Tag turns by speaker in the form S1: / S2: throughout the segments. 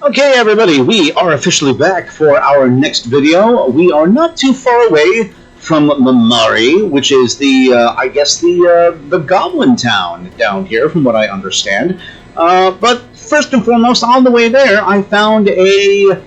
S1: Okay, everybody, we are officially back for our next video. We are not too far away from Mmari, which is the, I guess, the goblin town down here, from what I understand. But first and foremost, on the way there, I found a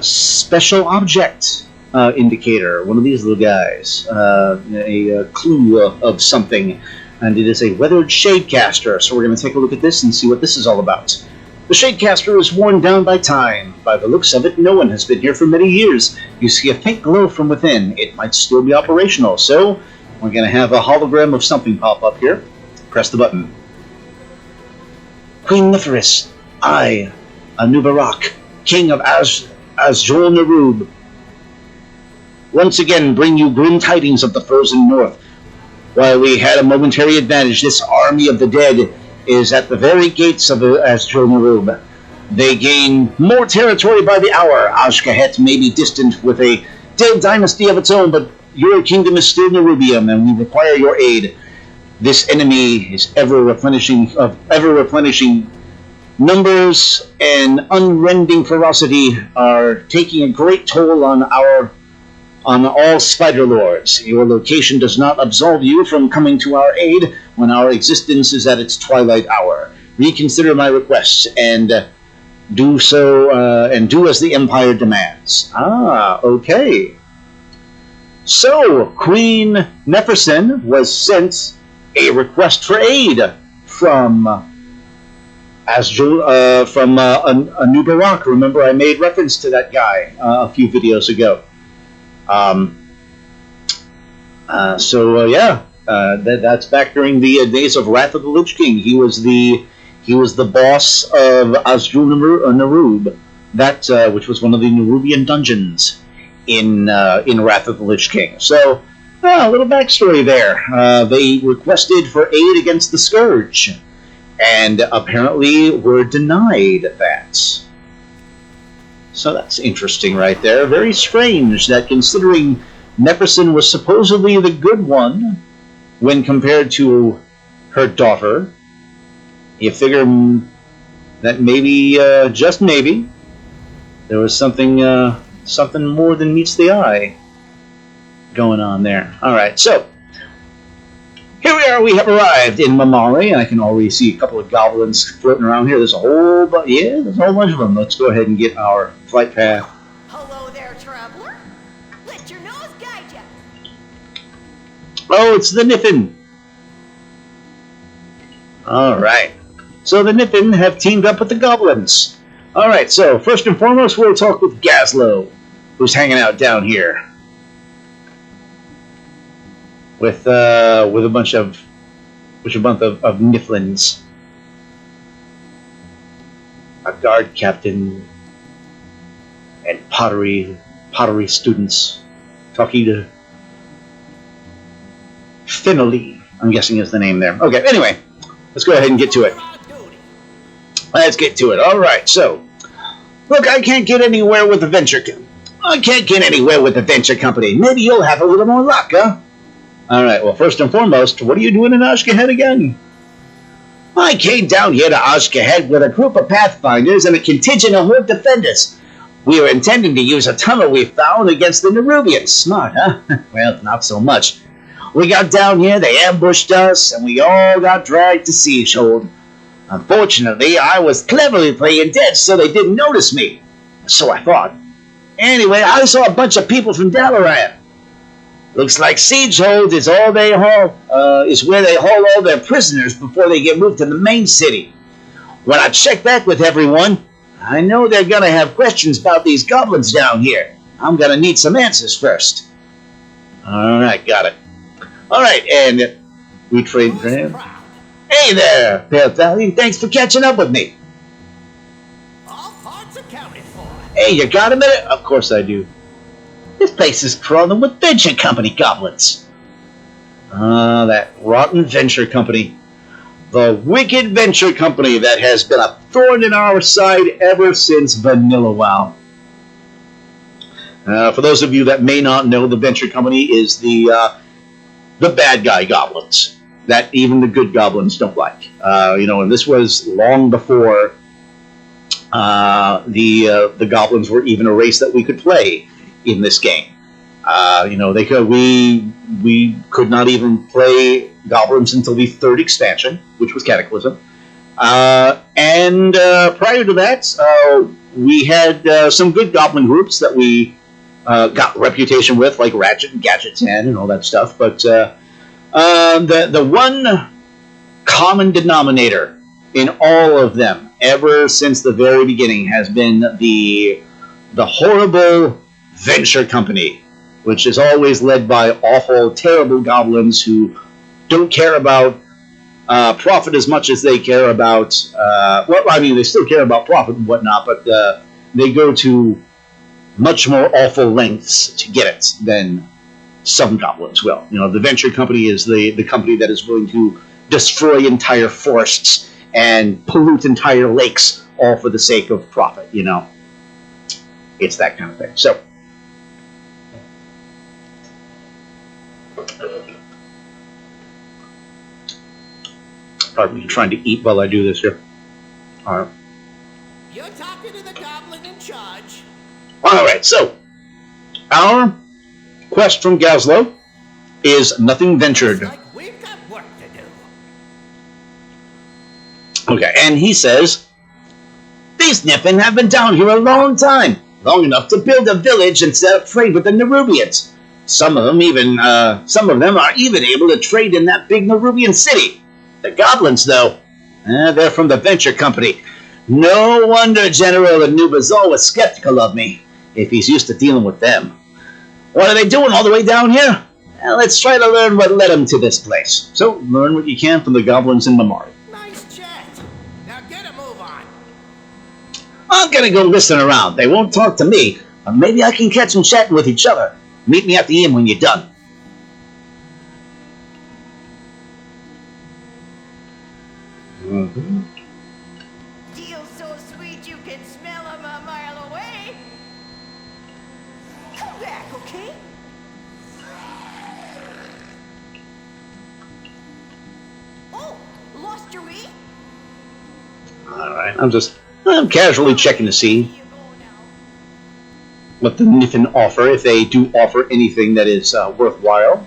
S1: special object indicator, one of these little guys, a clue of something, and it is a weathered shadecaster. So we're going to take a look at this and see what this is all about. The shadecaster is worn down by time. By the looks of it, no one has been here for many years. You see a faint glow from within. It might still be operational, so we're going to have a hologram of something pop up here. Press the button. Queen Niffin, I, Mmari, King of Azj-kahet, once again bring you grim tidings of the frozen north. While we had a momentary advantage, this army of the dead is at the very gates of Azj-kahet. They gain more territory by the hour. Azj-kahet may be distant with a dead dynasty of its own, but your kingdom is still Nerubium, and we require your aid. This enemy is ever replenishing numbers and unrending ferocity are taking a great toll on all spider lords. Your location does not absolve you from coming to our aid when our existence is at its twilight hour. Reconsider my requests and do as the Empire demands. Ah, okay. So, Queen Niffin was sent a request for aid from Mmari. Remember, I made reference to that guy a few videos ago. That's back during the days of Wrath of the Lich King. He was the boss of Azj-kahet, that which was one of the Nerubian dungeons in Wrath of the Lich King. So, a little backstory there. They requested for aid against the Scourge, and apparently were denied that. So that's interesting right there. Very strange that, considering Niffin was supposedly the good one when compared to her daughter, you figure that maybe, just maybe, there was something more than meets the eye going on there. Alright, so here we are. We have arrived in Mmari. I can already see a couple of goblins floating around here. There's a whole bunch of them. Let's go ahead and get our flight path.
S2: Hello there, traveler. Let your nose guide you.
S1: Oh, it's the Niffin. Alright. So the Niffin have teamed up with the goblins. Alright, so first and foremost, we'll talk with Gazlowe, who's hanging out down here with a bunch of Nifflins. A guard captain and pottery students talking to Finley, I'm guessing is the name there. Okay, anyway, let's go ahead and get to it. Let's get to it. Alright, so look, I can't get anywhere with the venture company. Maybe you'll have a little more luck, huh? Alright, well, first and foremost, what are you doing in Azj-kahet again? I came down here to Azj-kahet with a group of pathfinders and a contingent of horde defenders. We were intending to use a tunnel we found against the Nerubians. Smart, huh? Well, not so much. We got down here, they ambushed us, and we all got dragged to Siege-hold. Unfortunately, I was cleverly playing dead, so they didn't notice me. So I thought. Anyway, I saw a bunch of people from Dalaran. Looks like Siege-hold is where they haul all their prisoners before they get moved to the main city. When I checked back with everyone, I know they're going to have questions about these goblins down here. I'm going to need some answers first. Alright, got it. Alright, and we trade for him. Hey there, Pale Valley. Thanks for catching up with me.
S2: All parts accounted for.
S1: Hey, you got a minute? Of course I do. This place is crawling with venture company goblins. That rotten venture company. The wicked venture company that has been a thorn in our side ever since Vanilla WoW. For those of you that may not know, the venture company is the bad guy goblins that even the good goblins don't like. And this was long before The goblins were even a race that we could play in this game. We could not even play goblins until the third expansion, which was Cataclysm. And prior to that, we had some good goblin groups that we got reputation with, like Ratchet and Gadget 10 and all that stuff. But the one common denominator in all of them, ever since the very beginning, has been the horrible venture company, which is always led by awful, terrible goblins who don't care about profit as much as they care about... they still care about profit and whatnot, but they go to much more awful lengths to get it than some goblins will. The venture company is the company that is willing to destroy entire forests and pollute entire lakes, all for the sake of profit, It's that kind of thing. So, pardon me, I'm trying to eat while I do this here. All right.
S2: You're talking to the goblin in charge.
S1: All right, so our quest from Gazlowe is nothing ventured.
S2: Looks like we've got work to do.
S1: Okay, and he says, these Niffin have been down here a long time, long enough to build a village and set up trade with the Nerubians. Some of them are even able to trade in that big Nerubian city. The goblins, though, they're from the venture company. No wonder General Anubazol was skeptical of me, if he's used to dealing with them. What are they doing all the way down here? Well, let's try to learn what led them to this place. So, learn what you can from the Goblins and Mmari.
S2: Nice chat. Now get a move on.
S1: I'm gonna go listen around. They won't talk to me, but maybe I can catch them chatting with each other. Meet me at the inn when you're done. Mm-hmm.
S2: Deal so sweet you can smell them a mile away. Come back, okay? Oh, lost your way?
S1: Alright, I'm casually checking to see
S2: Here you go now.
S1: what the Niffin offer, if they do offer anything that is worthwhile.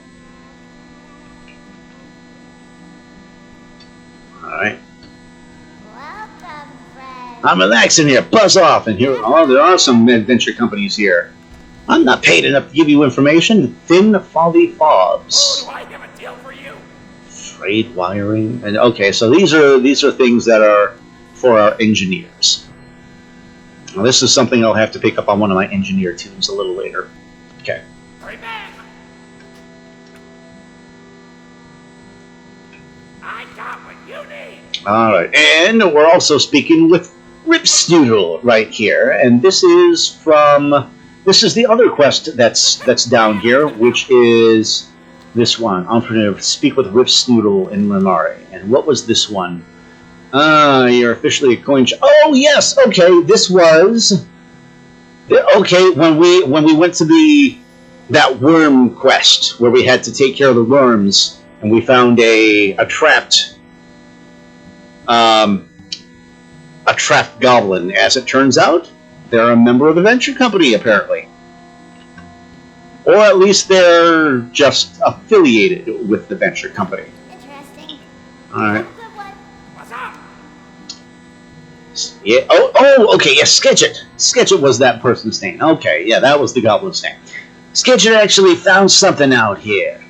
S1: Alright.
S2: Welcome, friend.
S1: I'm relaxing here. Buzz off. And here, there are some adventure companies here. I'm not paid enough to give you information. Thin Folly Fobs.
S2: Do I have a deal for you?
S1: Trade wiring. And okay, so these are things that are for our engineers. Now, this is something I'll have to pick up on one of my engineer tunes a little later. Okay.
S2: Hurry back. I got what you need.
S1: Alright, and we're also speaking with Ripsnoodle right here, and this is the other quest that's down here, which is this one. I'm going to speak with Ripsnoodle in Mmari. And what was this one? You're officially a coin. Oh yes, okay. This was okay when we went to that worm quest where we had to take care of the worms, and we found a trapped goblin. As it turns out, they're a member of the venture company, apparently. Or at least they're just affiliated with the venture company.
S2: Interesting.
S1: Alright.
S2: Good one. What's up?
S1: Yeah. Oh, okay, yeah, Sketchet. Sketchet was that person's name. Okay, yeah, that was the goblin's name. Sketchet actually found something out here.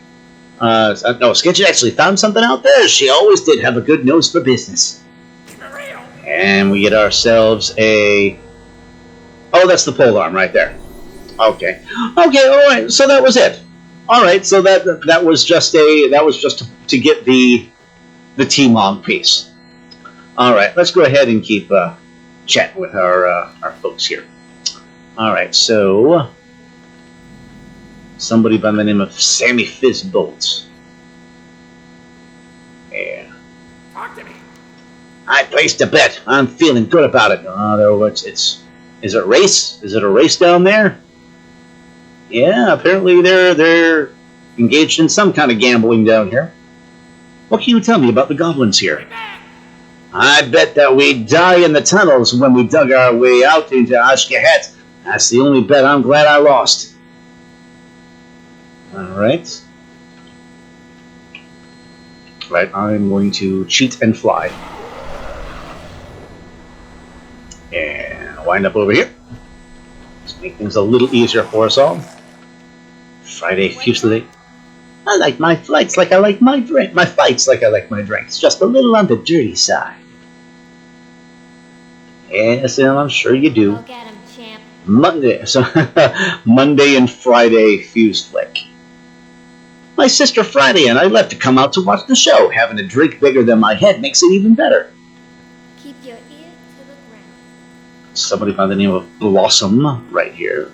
S1: No, Sketchet actually found something out there. She always did have a good nose for business. And we get ourselves a... Oh, that's the polearm right there. Okay. Okay, alright, so that was it. Alright, so that was just to get the T-Mog piece. Alright, let's go ahead and keep chatting with our folks here. Alright, so... Somebody by the name of Sammy Fizzbolt. Yeah.
S2: Talk to me.
S1: I placed a bet. I'm feeling good about it. Oh, is it a race? Is it a race down there? Yeah, apparently they're engaged in some kind of gambling down here. What can you tell me about the goblins here? I bet that we'd die in the tunnels when we dug our way out into Azj-kahet. That's the only bet I'm glad I lost. Alright. Right, I'm going to cheat and fly. And wind up over here. Let's make things a little easier for us all. Friday Fusillade. I like my flights like I like my drink. My fights like I like my drinks. Just a little on the dirty side. Yes, and I'm sure you do.
S2: Go get him, champ.
S1: Monday, so Monday and Friday Fused Flick. My sister Friday and I left to come out to watch the show. Having a drink bigger than my head makes it even better.
S2: Keep your ear to the ground.
S1: Somebody by the name of Blossom right here,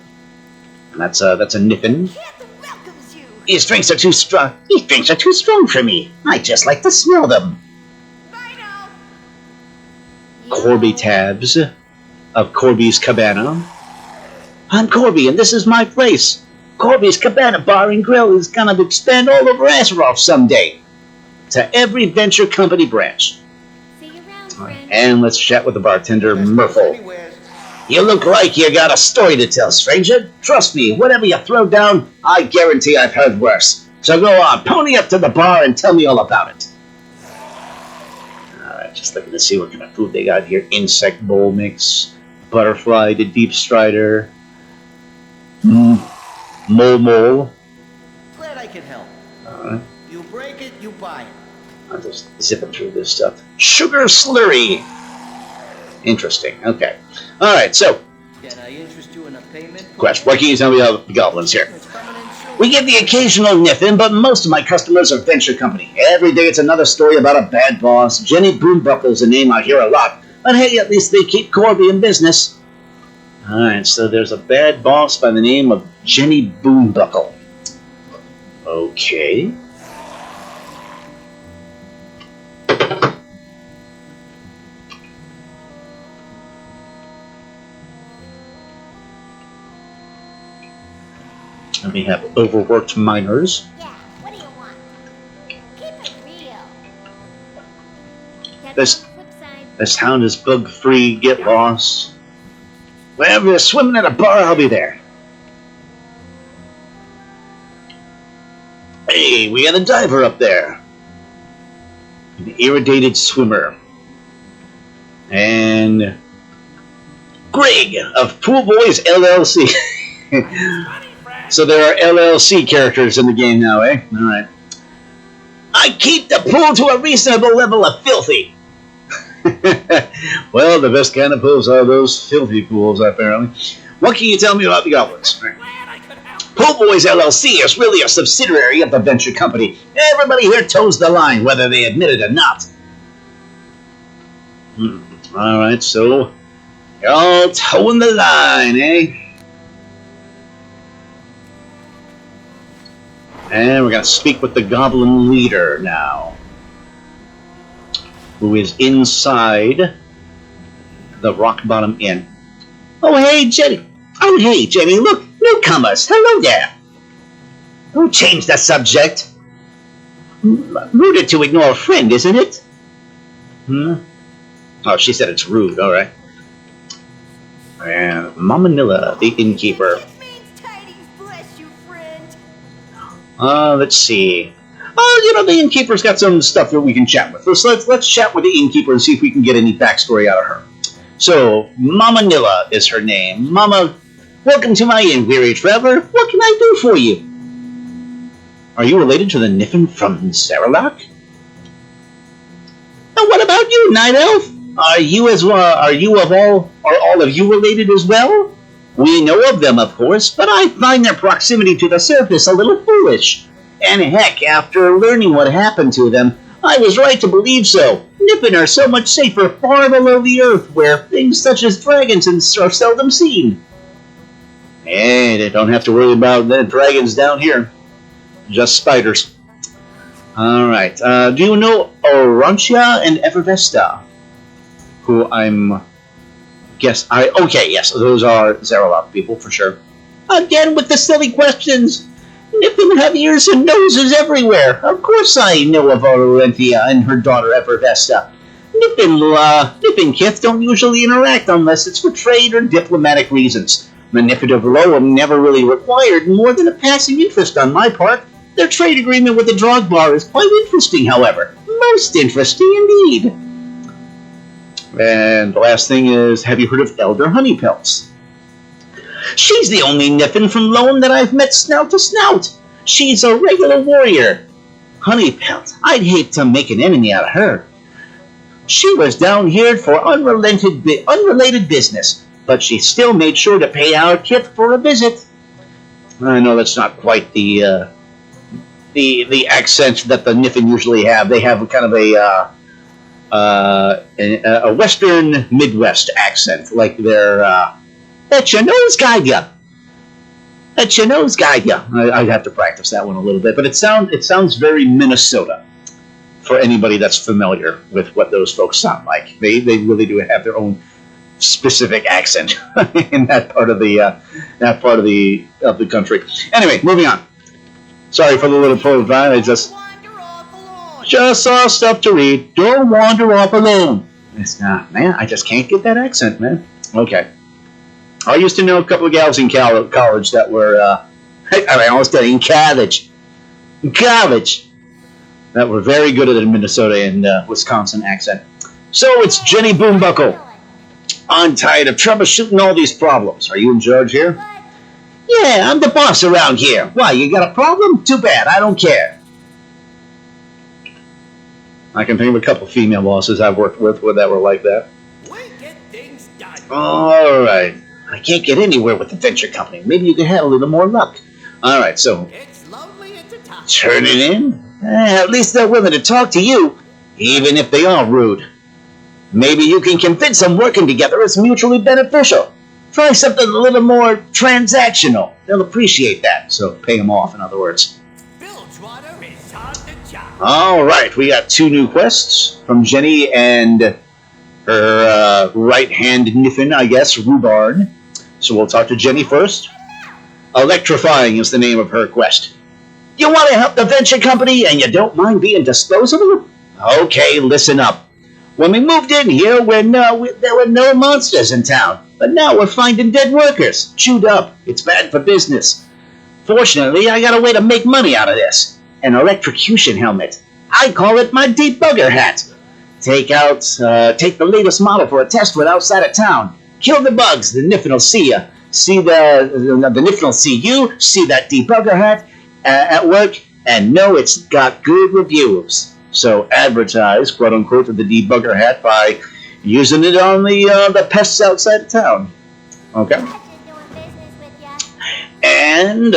S1: and that's a Niffin.
S2: Captain welcomes you.
S1: These drinks are too strong. These drinks are too strong for me. I just like to smell them.
S2: Bye now.
S1: Corby Tabs of Corby's Cabana. I'm Corby, and this is my place. Corby's Cabana Bar and Grill is gonna expand all over Azeroth someday. To every Venture Company branch.
S2: See you around, friend.
S1: And let's chat with the bartender, Murphle. You look like you got a story to tell, stranger. Trust me, whatever you throw down, I guarantee I've heard worse. So go on, pony up to the bar and tell me all about it. Alright, just looking to see what kind of food they got here. Insect bowl mix, butterfly to deep strider, mole.
S3: Glad I can help.
S1: Alright,
S3: You break it, you buy it.
S1: I'm just zipping through this stuff. Sugar slurry! Interesting, okay. Alright, so,
S3: Can I interest you in a payment?
S1: Quest, what can you tell me about the goblins here?
S3: It's permanent show.
S1: We get the occasional Niffin, but most of my customers are Venture Company. Every day it's another story about a bad boss. Jenny Boombuckle's a name I hear a lot, but hey, at least they keep Corby in business. Alright, so there's a bad boss by the name of Jenny Boombuckle. Okay. And we have overworked miners.
S2: Yeah, what do you want? Keep it real. Get
S1: This-
S2: on the flip side.
S1: This town is bug-free, get lost. Whenever you're swimming at a bar, I'll be there. Hey, we got a diver up there. An irritated swimmer. And Greg of Pool Boys LLC. So there are LLC characters in the game now, eh? Alright. I keep the pool to a reasonable level of filthy. Well, the best kind of pools are those filthy pools, apparently. What can you tell me about the goblins? Pool Boys LLC is really a subsidiary of the Venture Company. Everybody here toes the line, whether they admit it or not. Alright, so you're all toeing the line, eh? And we're going to speak with the goblin leader now, who is inside the Rock Bottom Inn. Oh, hey, Jenny. Oh, hey, Jenny. Look, newcomers. Hello there. Don't change the subject. Rude to ignore a friend, isn't it? Oh, she said it's rude. All right. And Mamanilla, the innkeeper.
S2: It means tidings, bless you, friend.
S1: Let's see. Oh, you know, the innkeeper's got some stuff that we can chat with. So let's chat with the innkeeper and see if we can get any backstory out of her. So, Mama Nilla is her name. Mama, welcome to my inn, weary traveler. What can I do for you? Are you related to the Niffin from Zaralak? And what about you, Night Elf? Are all of you related as well? We know of them, of course, but I find their proximity to the surface a little foolish. And heck, after learning what happened to them, I was right to believe so. Niffin are so much safer far below the earth, where things such as dragons are seldom seen. Hey, they don't have to worry about the dragons down here. Just spiders. Alright, do you know Orontia and Evervesta? Who okay, yes, those are Zaralok people, for sure. Again with the silly questions! Niffin have ears and noses everywhere. Of course I know of Orontia and her daughter Evervesta. Niffin kith don't usually interact unless it's for trade or diplomatic reasons. The Niffin of Loam never really required more than a passing interest on my part. Their trade agreement with the Drogbar is quite interesting, however. Most interesting indeed. And the last thing is, have you heard of Elder Honeypelts? She's the only Niffin from Loam that I've met snout to snout. She's a regular warrior. Honeypelt, I'd hate to make an enemy out of her. She was down here for unrelated business, but she still made sure to pay our kith for a visit. I know that's not quite the accent that the Niffin usually have. They have kind of a Western Midwest accent, like they're let your nose guide ya. Let your nose guide ya. I'd have to practice that one a little bit, but it sounds very Minnesota for anybody that's familiar with what those folks sound like. They really do have their own specific accent in that part of the country. Anyway, moving on. Sorry for the little profile. I just saw stuff to read. Don't wander off alone. It's not, man. I just can't get that accent, man. Okay. I used to know a couple of gals in college that were, I almost said in college, that were very good at a Minnesota and Wisconsin accent. So it's Jenny Boombuckle. I'm tired of troubleshooting all these problems. Are you in charge here? Yeah, I'm the boss around here. Why, you got a problem? Too bad, I don't care. I can think of a couple of female bosses I've worked with that were like that.
S3: We get things done.
S1: All right. I can't get anywhere with the venture company. Maybe you can have a little more luck. All right, so
S3: It's lonely at the top.
S1: turn it in. At least they're willing to talk to you, even if they are rude. Maybe you can convince them working together is mutually beneficial. Try something a little more transactional. They'll appreciate that. So pay them off, in other words.
S3: Bilgewater is on the job.
S1: All right, we got 2 new quests from Jenny and her right-hand Niffin, I guess, Rhubarn. So we'll talk to Jenny first. Electrifying is the name of her quest. You want to help the venture company and you don't mind being disposable? Okay, listen up. When we moved in here, there were no monsters in town. But now we're finding dead workers, chewed up. It's bad for business. Fortunately, I got a way to make money out of this. An electrocution helmet. I call it my debugger hat. Take the latest model for a test run outside of town. Kill the bugs, the Niffin will see ya. The Niffin will see you, see that debugger hat at work, and know it's got good reviews. So advertise, quote unquote, the debugger hat by using it on the pests outside of town. Okay? And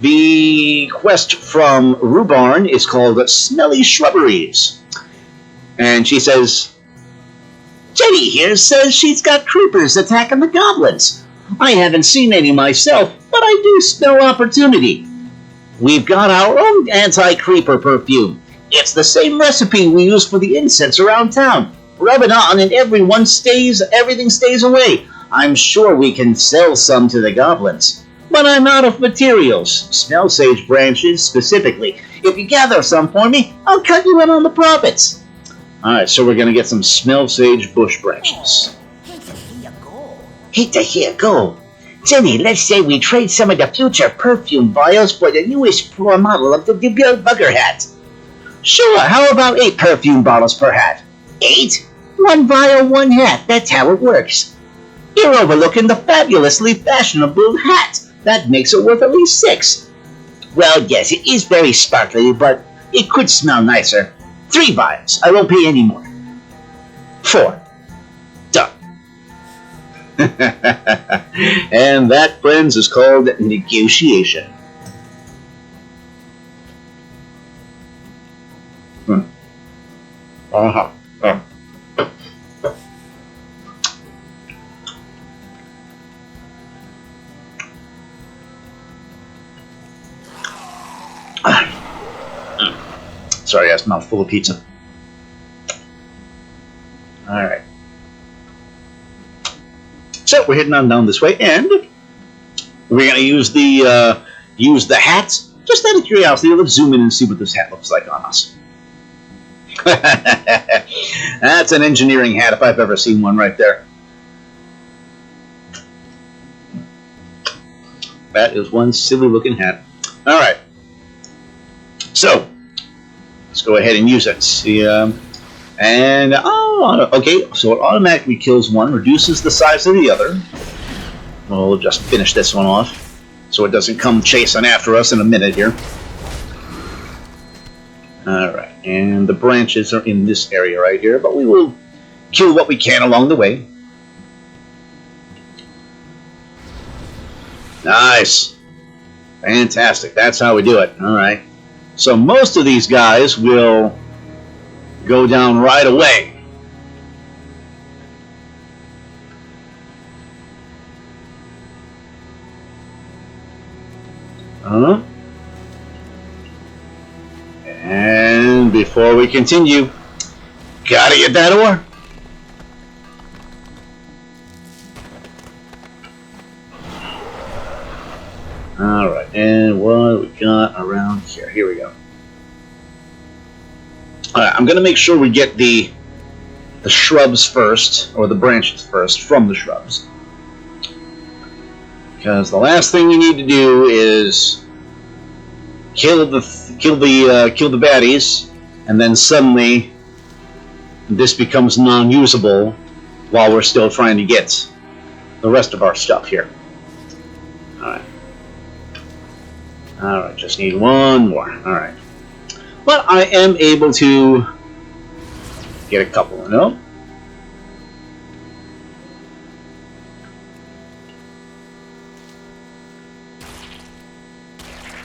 S1: the quest from Rhubarn is called Smelly Shrubberies. And she says, Jenny here says she's got creepers attacking the goblins. I haven't seen any myself, but I do smell opportunity. We've got our own anti-creeper perfume. It's the same recipe we use for the incense around town. Rub it on and everything stays away. I'm sure we can sell some to the goblins. But I'm out of materials, smell sage branches specifically. If you gather some for me, I'll cut you in on the profits. Alright, so we're going to get some smell sage bush branches. Hate to hear go. Jenny, let's say we trade some of the future perfume vials for the newest floor model of the debugger hat. Sure, how about 8 perfume bottles per hat? 8? 1 vial, 1 hat. That's how it works. You're overlooking the fabulously fashionable hat. That makes it worth at least 6. Well, yes, it is very sparkly, but it could smell nicer. 3 vials. I won't pay any more. 4. Done. And that, friends, is called negotiation. Uh-huh. Sorry, that's a mouthful of pizza. Alright. So, we're heading on down this way, and we're going to use the hat. Just out of curiosity, let's zoom in and see what this hat looks like on us. That's an engineering hat if I've ever seen one right there. That is one silly looking hat. Alright. So, let's go ahead and use it. See, and, oh, okay, so it automatically kills one, reduces the size of the other. We'll just finish this one off, so it doesn't come chasing after us in a minute here. Alright, and the branches are in this area right here, but we will kill what we can along the way. Nice. Fantastic. That's how we do it. Alright. So most of these guys will go down right away. And before we continue, gotta get that ore. Alright, and what do we got around here? Here we go. Alright, I'm gonna make sure we get the shrubs first, or the branches first, from the shrubs. Because the last thing we need to do is kill the baddies, and then suddenly this becomes non-usable while we're still trying to get the rest of our stuff here. Alright. Alright, just need one more. Alright. But I am able to get a couple. No?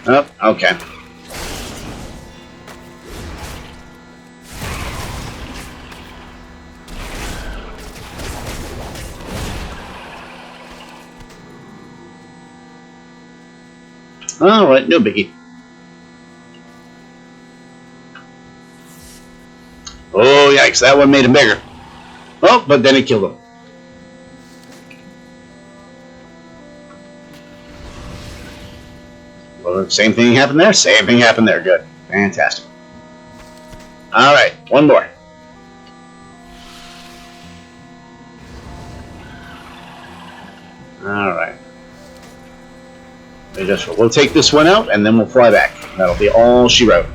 S1: Oh, okay. Alright, no biggie. Oh, yikes, that one made him bigger. Oh, but then it killed him. Well, same thing happened there, same thing happened there. Good. Fantastic. Alright, one more. Alright. We'll take this one out, and then we'll fly back. That'll be all she wrote.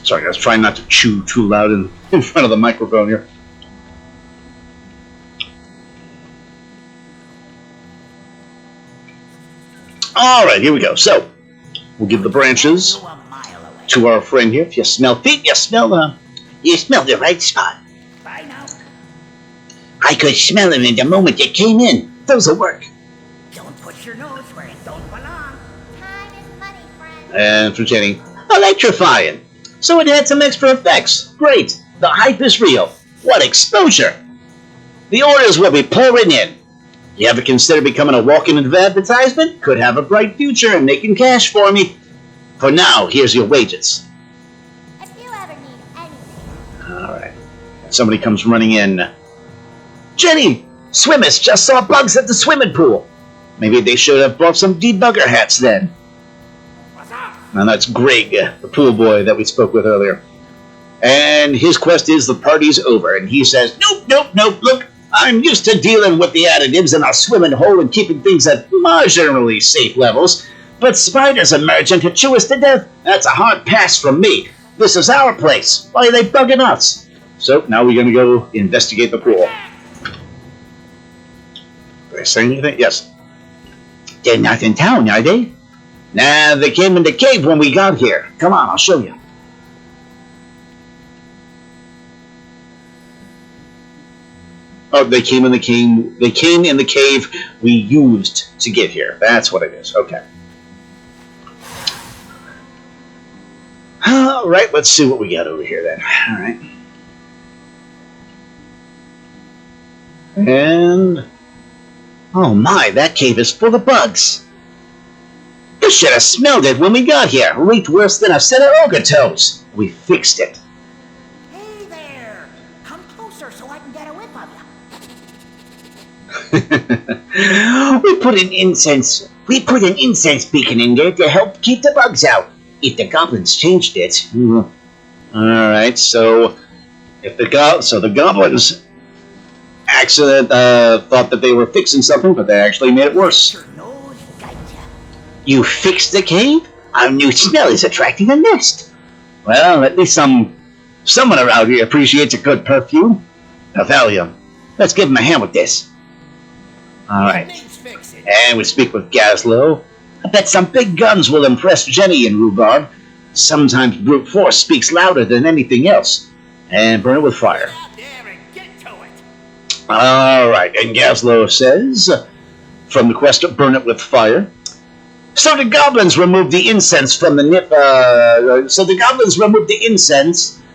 S1: Sorry, I was trying not to chew too loud in front of the microphone here. Alright, here we go. So, we'll give the branches to our friend here. If you smell feet, you smell the right spot.
S3: Bye now.
S1: I could smell him in the moment you came in. This'll work.
S3: Don't put your nose where it don't belong.
S2: Time is money, friend.
S1: And for Jenny, electrifying. So it had some extra effects. Great. The hype is real. What exposure. The orders will be pouring in. You ever consider becoming a walking advertisement? Could have a bright future and making cash for me. For now, here's your wages.
S2: If you ever need anything.
S1: Alright. Somebody comes running in. Jenny! Swimmers just saw bugs at the swimming pool. Maybe they should have brought some debugger hats then.
S3: What's up?
S1: And that's Greg, the pool boy that we spoke with earlier. And his quest is the party's over. And he says, nope, look, I'm used to dealing with the additives in our swimming hole and keeping things at marginally safe levels. But spiders emerging to chew us to death, that's a hard pass from me. This is our place. Why are they bugging us? So now we're going to go investigate the pool. Did I say anything? Yes. They're not in town, are they? Nah, they came in the cave when we got here. Come on, I'll show you. Oh, they came in the cave. They came in the cave we used to get here. That's what it is. Okay. All right. Let's see what we got over here then. All right. And oh my, that cave is full of bugs. You should have smelled it when we got here. Reeked worse than a set of ogre toes. We fixed it.
S3: Hey there! Come closer so I can get a whiff of you.
S1: We put an incense beacon in there to help keep the bugs out. If the goblins changed it. Alright, so the goblins actually thought that they were fixing something, but they actually made it worse.
S3: Your nose got ya.
S1: You fixed the cave? Our new smell is attracting a nest. Well, at least someone around here appreciates a good perfume. Athalia, let's give him a hand with this. Alright.
S3: Things fix it.
S1: And we speak with Gazlowe. I bet some big guns will impress Jenny and Rhubarb. Sometimes brute force speaks louder than anything else. And burn it with fire.
S3: Get out there and get to it.
S1: Alright, and Gazlowe says, from the quest of burn it with fire. So the goblins removed the incense from the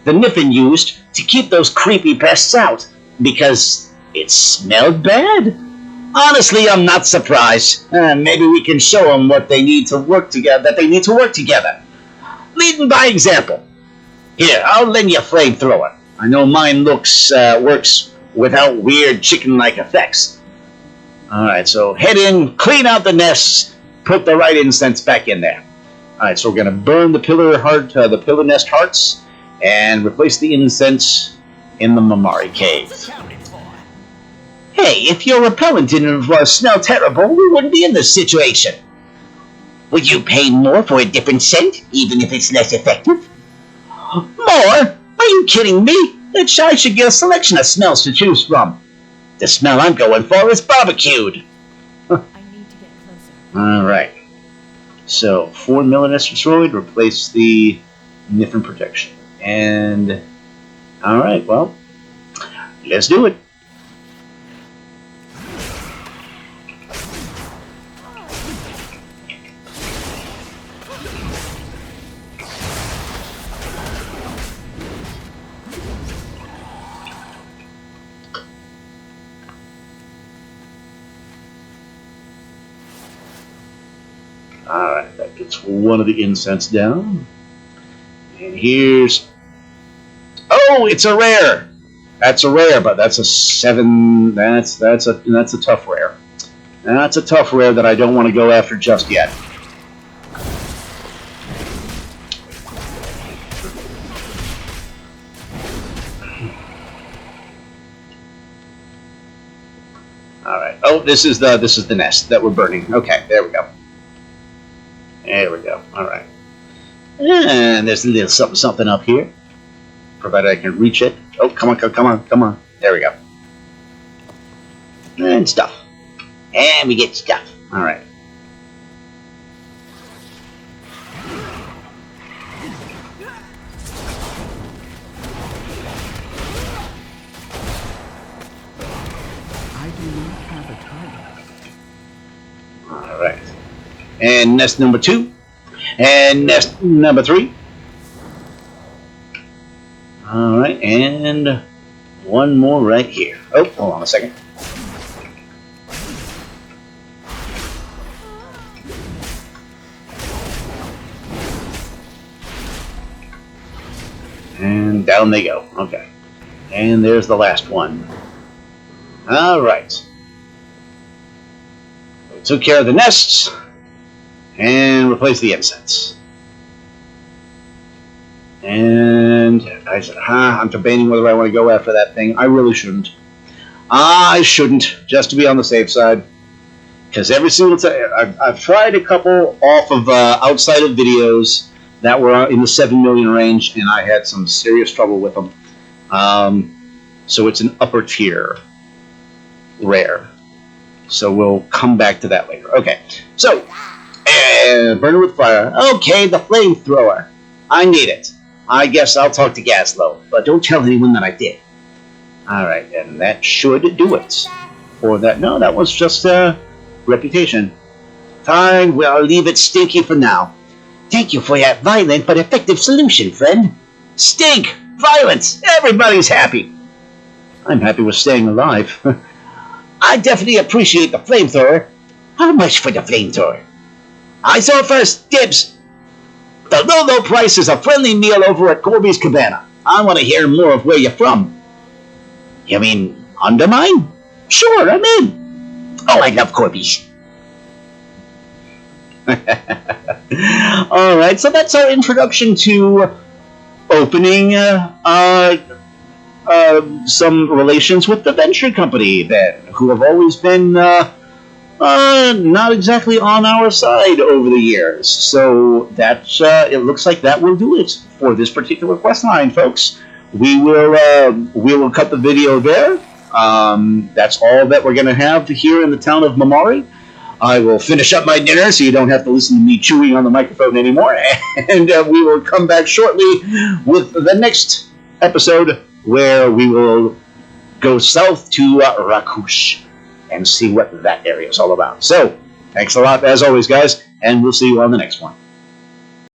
S1: the Niffin used to keep those creepy pests out. Because it smelled bad? Honestly, I'm not surprised. Maybe we can show them what they need to work together. That they need to work together. Leading by example. Here, I'll lend you a flamethrower. I know mine works without weird chicken-like effects. All right, so head in, clean out the nests, put the right incense back in there. All right, so we're gonna burn the pillar nest hearts, and replace the incense in the Mmari cave. Hey, if your repellent didn't smell terrible, we wouldn't be in this situation. Would you pay more for a different scent, even if it's less effective? More? Are you kidding me? I should get a selection of smells to choose from. The smell I'm going for is barbecued.
S2: I need to get closer.
S1: Alright. So, 4 Millinus destroyed, replace the Niffin protection. And, alright, well, let's do it. Alright, that gets one of the incense down. And here's... Oh, it's a rare! That's a rare, but that's a 7... That's a tough rare. That's a tough rare that I don't want to go after just yet. Alright. Oh, this is the nest that we're burning. Okay, there we go. There we go. Alright. And there's a little something up here. Provided I can reach it. Oh, come on. There we go. And stuff. And we get stuff. Alright.
S4: I do not have a target.
S1: Alright. And nest number 2. And nest number 3. Alright, and one more right here. Oh, hold on a second. And down they go. Okay. And there's the last one. Alright. We took care of the nests. And replace the incense. And I said, I'm debating whether I want to go after that thing. I really shouldn't. I shouldn't, just to be on the safe side. Because every single time, I've tried a couple off of outside of videos that were in the 7 million range, and I had some serious trouble with them. So it's an upper tier rare. So we'll come back to that later. Okay, so... burn it with fire. Okay, the flamethrower. I need it. I guess I'll talk to Gazlowe, but don't tell anyone that I did. Alright, and that should do it. Or that, no, that was just reputation. Fine, well, I'll leave it stinky for now. Thank you for that violent but effective solution, friend. Stink! Violence! Everybody's happy. I'm happy with staying alive. I definitely appreciate the flamethrower. How much for the flamethrower? I saw it first. Dibs. The low price is a friendly meal over at Corby's Cabana. I want to hear more of where you're from. You mean Undermine? Sure, I'm in. Oh, I love Corby's. Alright, so that's our introduction to opening some relations with the venture company then, who have always been not exactly on our side over the years. So that's it looks like that will do it for this particular quest line, folks. We will cut the video there. That's all that we're going to have here in the town of Mmari. I will finish up my dinner so you don't have to listen to me chewing on the microphone anymore. And we will come back shortly with the next episode where we will go south to Rakush and see what that area is all about. So, thanks a lot as always, guys, and we'll see you on the next one.